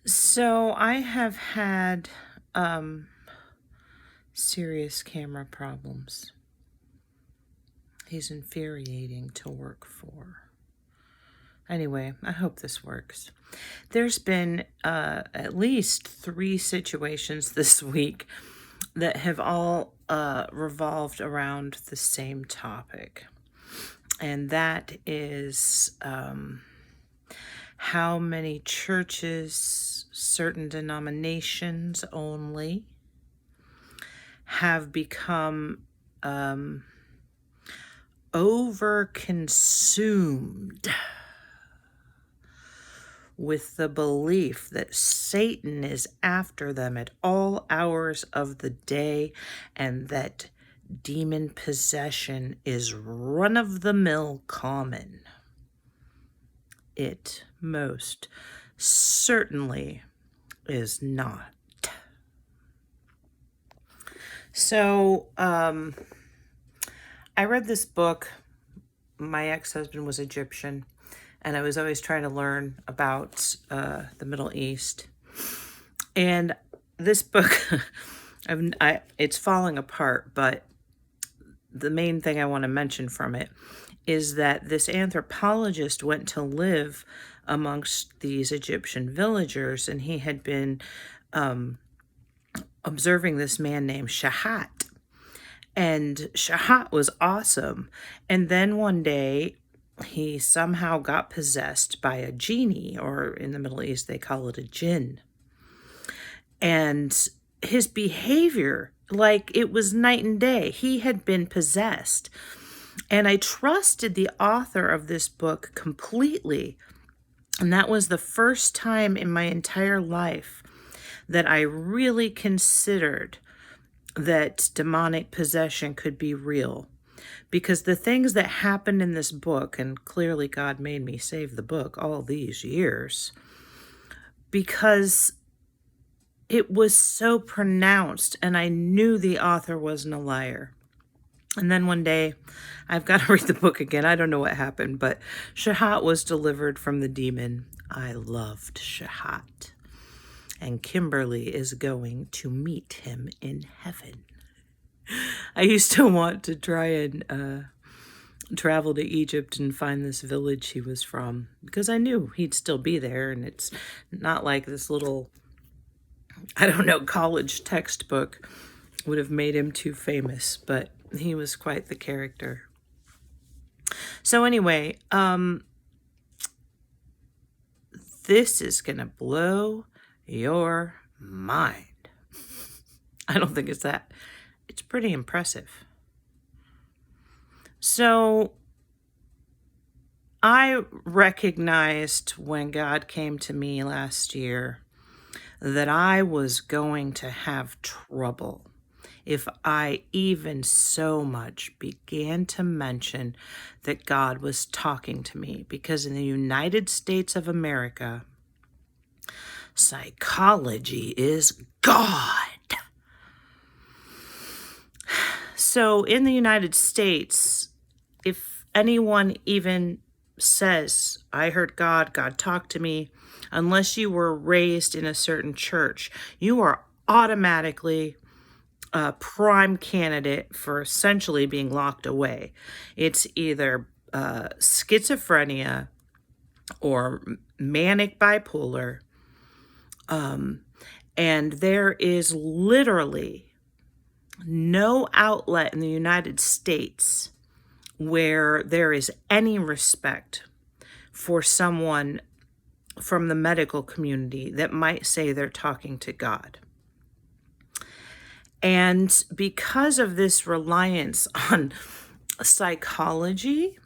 So I have had serious camera problems. He's infuriating to work for. Anyway, I hope this works. There's been at least 3 situations this week that have all revolved around the same topic. And that is how many churches, certain denominations only, have become over-consumed with the belief that Satan is after them at all hours of the day and that demon possession is run-of-the-mill common. It most certainly is not. So, I read this book. My ex-husband was Egyptian, and I was always trying to learn about the Middle East. And this book, it's falling apart, but the main thing I want to mention from it is that this anthropologist went to live amongst these Egyptian villagers, and he had been observing this man named Shahat. And Shahat was awesome. And then one day, he somehow got possessed by a genie, or in the Middle East, they call it a jinn. And his behavior, like it was night and day. He had been possessed. And I trusted the author of this book completely. And that was the first time in my entire life that I really considered that demonic possession could be real. Because the things that happened in this book, and clearly God made me save the book all these years, because it was so pronounced and I knew the author wasn't a liar. And then one day, I've got to read the book again. I don't know what happened, but Shahat was delivered from the demon. I loved Shahat. And Kimberly is going to meet him in heaven. I used to want to try and travel to Egypt and find this village he was from, because I knew he'd still be there, and it's not like this little, I don't know, college textbook would have made him too famous, but he was quite the character. So anyway, this is gonna blow your mind. I don't think it's that. It's pretty impressive. So I recognized when God came to me last year that I was going to have trouble if I even so much began to mention that God was talking to me, because in the United States of America, psychology is God. So in the United States, if anyone even says, I heard God, God talked to me, unless you were raised in a certain church, you are automatically a prime candidate for essentially being locked away. It's either schizophrenia or manic bipolar. And there is literally no outlet in the United States where there is any respect for someone from the medical community that might say they're talking to God. And because of this reliance on psychology,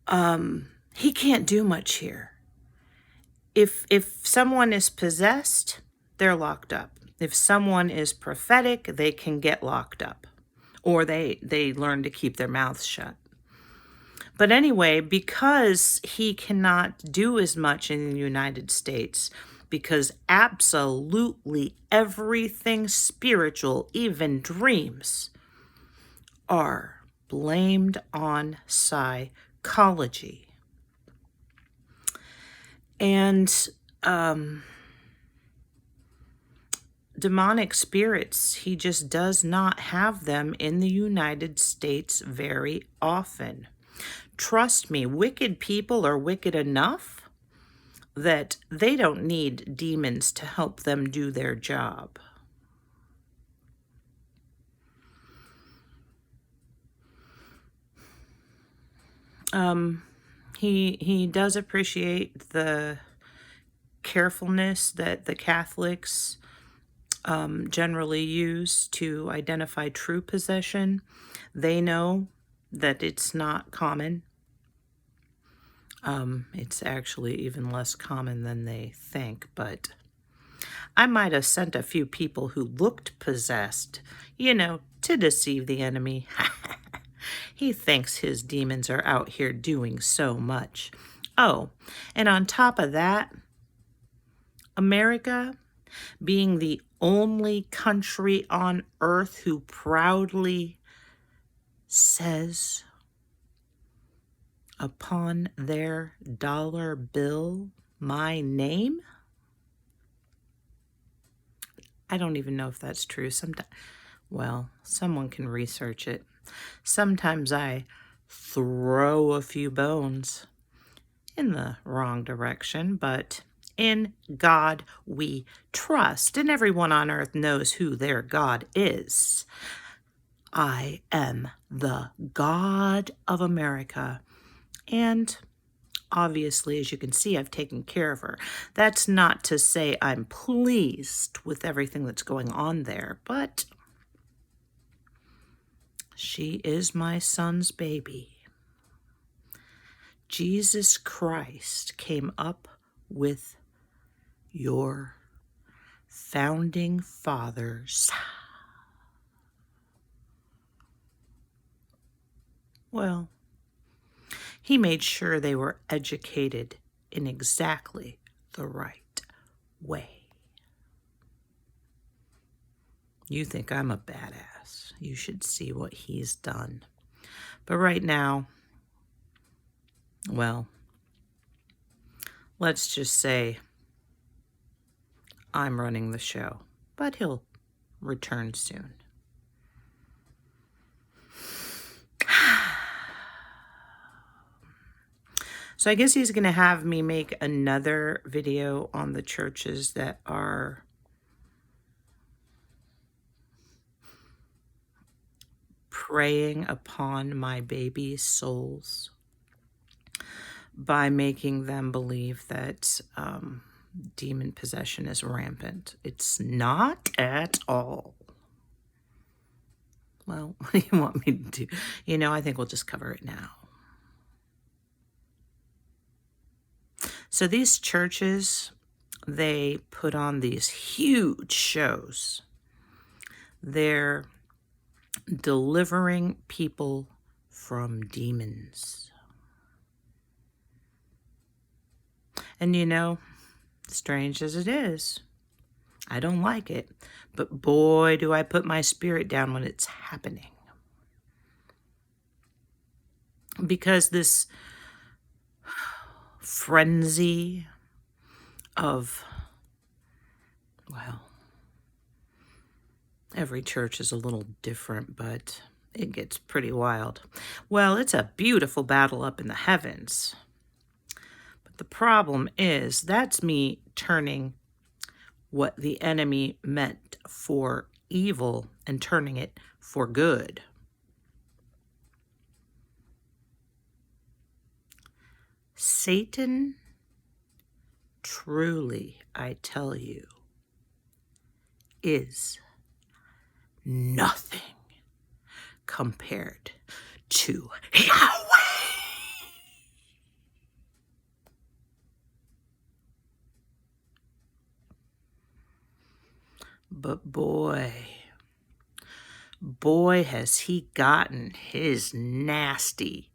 he can't do much here. If someone is possessed, they're locked up. If someone is prophetic, they can get locked up, or they learn to keep their mouths shut. But anyway, because he cannot do as much in the United States, because absolutely everything spiritual, even dreams, are blamed on psychology. And demonic spirits, he just does not have them in the United States very often. Trust me, wicked people are wicked enough that they don't need demons to help them do their job. He does appreciate the carefulness that the Catholics generally use to identify true possession. They know that it's not common. It's actually even less common than they think, but I might have sent a few people who looked possessed, to deceive the enemy. He thinks his demons are out here doing so much. Oh, and on top of that, America, being the only country on earth who proudly says upon their dollar bill, my name. I don't even know if that's true. Well, someone can research it. Sometimes I throw a few bones in the wrong direction, but in God we trust, and everyone on earth knows who their God is. I am the God of America, and obviously, as you can see, I've taken care of her. That's not to say I'm pleased with everything that's going on there, but she is my son's baby. Jesus Christ came up with your founding fathers. Well, he made sure they were educated in exactly the right way. You think I'm a badass. You should see what he's done. But right now, well, let's just say I'm running the show, but he'll return soon. So I guess he's going to have me make another video on the churches that are preying upon my baby's souls by making them believe that demon possession is rampant. It's not at all. Well, what do you want me to do? I think we'll just cover it now. So these churches, they put on these huge shows. They're delivering people from demons. And strange as it is, I don't like it, but boy, do I put my spirit down when it's happening. Because this frenzy of, well, every church is a little different, but it gets pretty wild. Well, it's a beautiful battle up in the heavens. But the problem is, that's me turning what the enemy meant for evil and turning it for good. Satan, truly, I tell you, is nothing compared to Yahweh. But boy, has he gotten his nasty,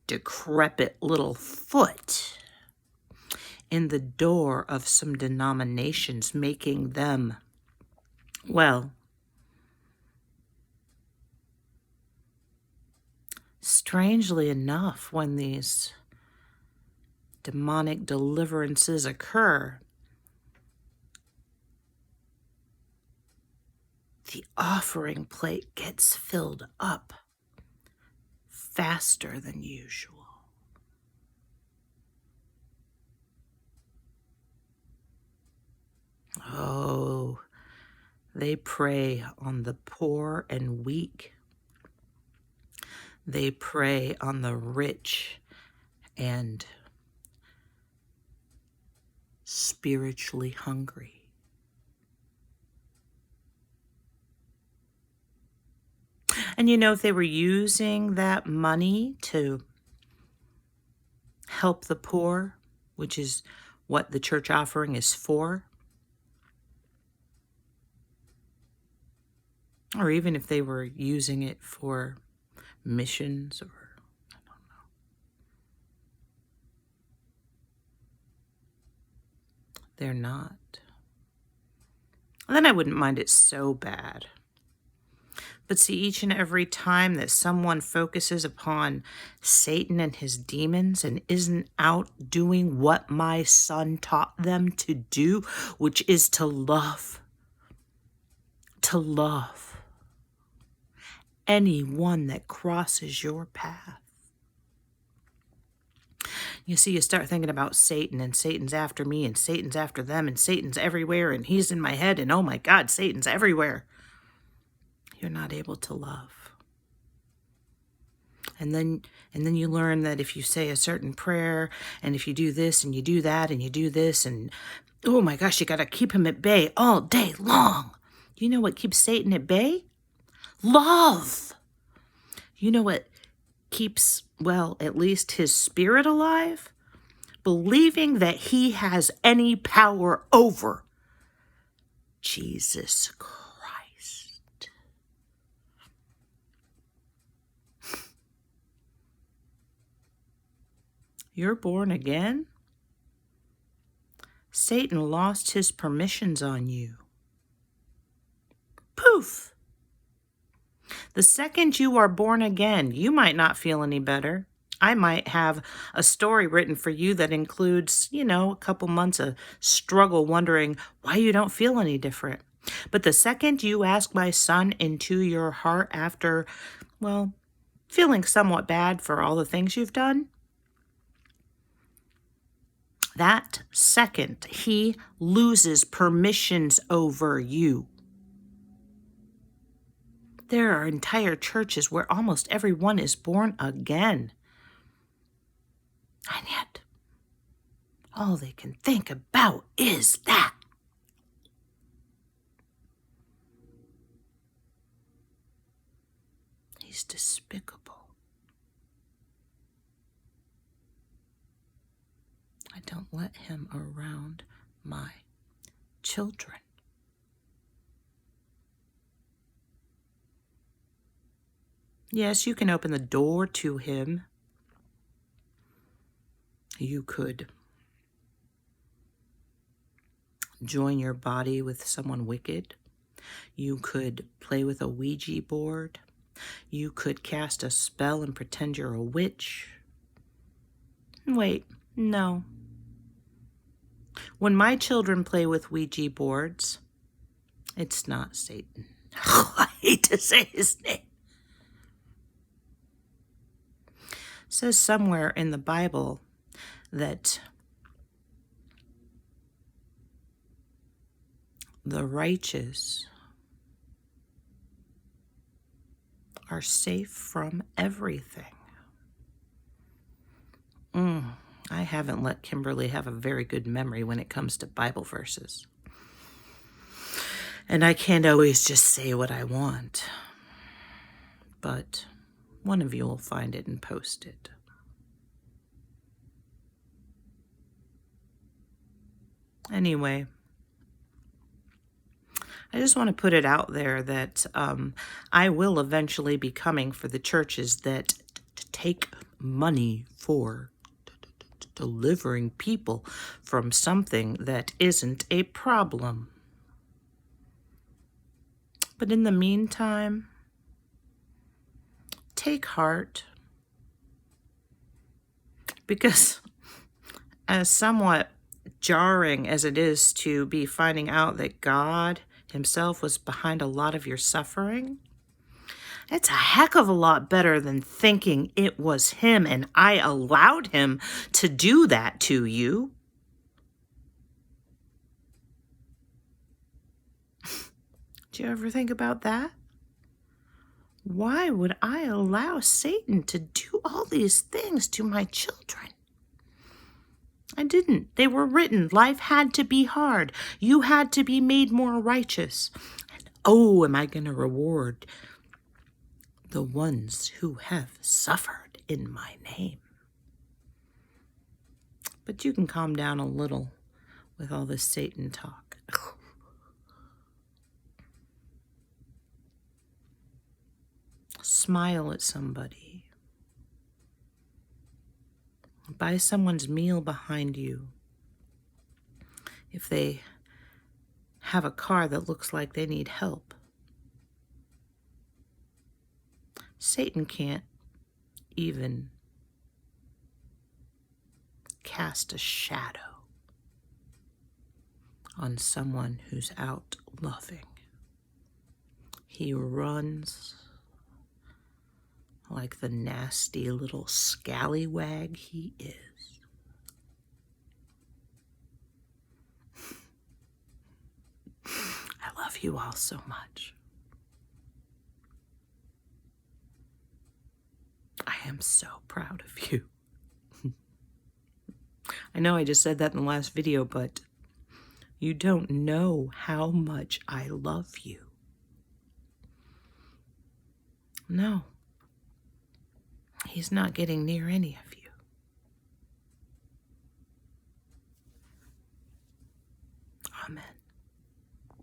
decrepit little foot in the door of some denominations, making them, well, strangely enough, when these demonic deliverances occur, the offering plate gets filled up faster than usual. Oh, they prey on the poor and weak. They prey on the rich and spiritually hungry. And if they were using that money to help the poor, which is what the church offering is for, or even if they were using it for missions, or I don't know, they're not. Then I wouldn't mind it so bad. But see, each and every time that someone focuses upon Satan and his demons and isn't out doing what my son taught them to do, which is to love anyone that crosses your path. You see, you start thinking about Satan, and Satan's after me, and Satan's after them, and Satan's everywhere, and he's in my head, and oh my God, Satan's everywhere. You're not able to love. And then you learn that if you say a certain prayer, and if you do this, and you do that, and you do this, and oh my gosh, you got to keep him at bay all day long. You know what keeps Satan at bay? Love. You know what keeps, well, at least his spirit alive? Believing that he has any power over Jesus Christ. You're born again? Satan lost his permissions on you. Poof! The second you are born again, you might not feel any better. I might have a story written for you that includes, a couple months of struggle wondering why you don't feel any different. But the second you ask my son into your heart after, well, feeling somewhat bad for all the things you've done, that second he loses permissions over you. There are entire churches where almost everyone is born again. And yet, all they can think about is that. He's despicable. I don't let him around my children. Yes, you can open the door to him. You could join your body with someone wicked. You could play with a Ouija board. You could cast a spell and pretend you're a witch. Wait, no. When my children play with Ouija boards, it's not Satan. I hate to say his name. It says somewhere in the Bible that the righteous are safe from everything. I haven't let Kimberly have a very good memory when it comes to Bible verses. And I can't always just say what I want. But one of you will find it and post it. Anyway, I just want to put it out there that I will eventually be coming for the churches that take money for delivering people from something that isn't a problem. But in the meantime, take heart, because as somewhat jarring as it is to be finding out that God himself was behind a lot of your suffering, it's a heck of a lot better than thinking it was him and I allowed him to do that to you. Do you ever think about that? Why would I allow Satan to do all these things to my children? I didn't. They were written. Life had to be hard. You had to be made more righteous. And oh, am I going to reward the ones who have suffered in my name? But you can calm down a little with all this Satan talk. Smile at somebody. Buy someone's meal behind you. If they have a car that looks like they need help. Satan can't even cast a shadow on someone who's out loving. He runs like the nasty little scallywag he is. I love you all so much. I am so proud of you. I know I just said that in the last video, but you don't know how much I love you. No. He's not getting near any of you. Amen.